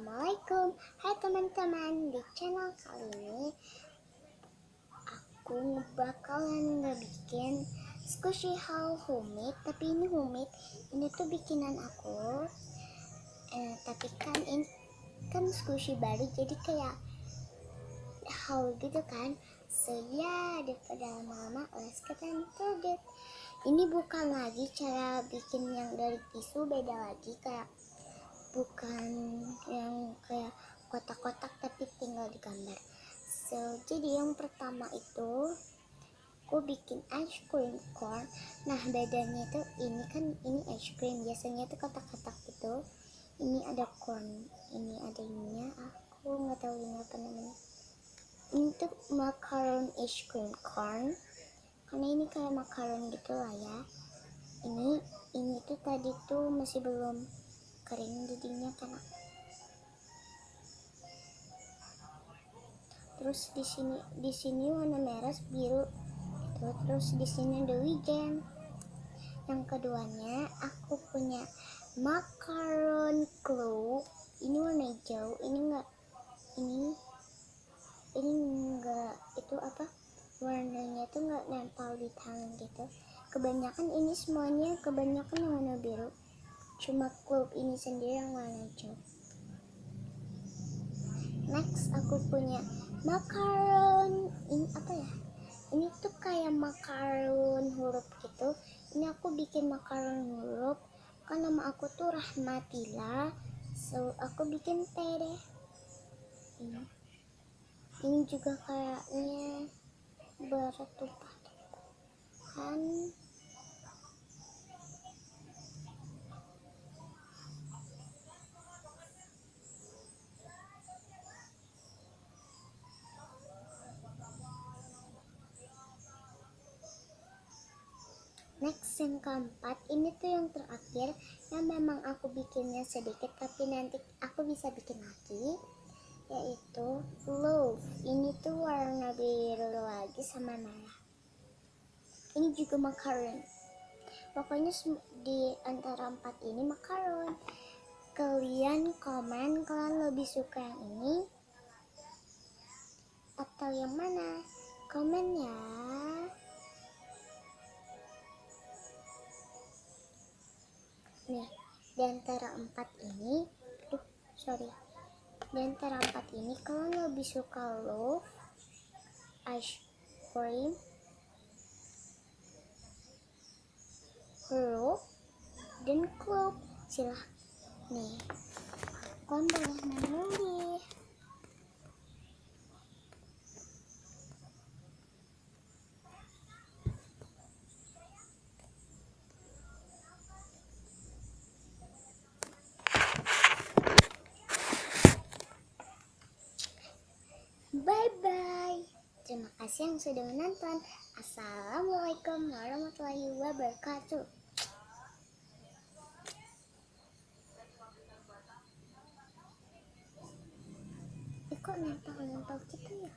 Assalamualaikum. Hai teman-teman, di channel kali ini aku bakalan bikin squishy hal homemade. Tapi ini homemade, ini tuh bikinan aku. Tapi kan ini kan squishy baru, jadi kayak hal gitu kan. So ya, daripada lama-lama let's get into it. Ini bukan lagi cara bikin yang dari tisu, beda lagi, kayak bukan yang kayak kotak-kotak tapi tinggal digambar. So jadi yang pertama itu aku bikin ice cream corn. Nah bedanya itu ini ice cream, biasanya itu kotak-kotak itu, ini ada corn, ini ada ininya, aku nggak tahu ini apa namanya. Ini tuh macaron ice cream corn, karena ini kayak macaron gitu lah ya. Ini tuh tadi tuh masih belum kering jadinya karena. Terus di sini warna merah biru gitu. Terus di sini ada wijen. Yang keduanya aku punya macaron glow, ini warna hijau. Ini enggak itu apa, warnanya itu enggak nempel di tangan gitu. Kebanyakan ini semuanya kebanyakan yang warna biru, cuma glow ini sendiri yang warna hijau. Next aku punya macaron, ini apa ya, ini tuh kayak macaron huruf gitu. Ini aku bikin macaron huruf kan nama aku tuh Rahmatila, so aku bikin T deh. Ini juga kayaknya bertumpah-tumpahan. Next yang keempat, ini tuh yang terakhir, yang memang aku bikinnya sedikit tapi nanti aku bisa bikin lagi, yaitu love. Ini tuh warna biru lagi sama merah. Ini juga macaron. Pokoknya di antara 4 ini macaron. Kalian komen kalian lebih suka yang ini atau yang mana? Komen ya. Nih, di antara 4 ini, di antara 4 ini kalian lebih suka love, ice cream, love, dan club. Silahkan nih, kalian boleh memilih. Bye-bye. Terima kasih yang sudah menonton. Assalamualaikum warahmatullahi wabarakatuh. Kok nempel-nempel gitu ya?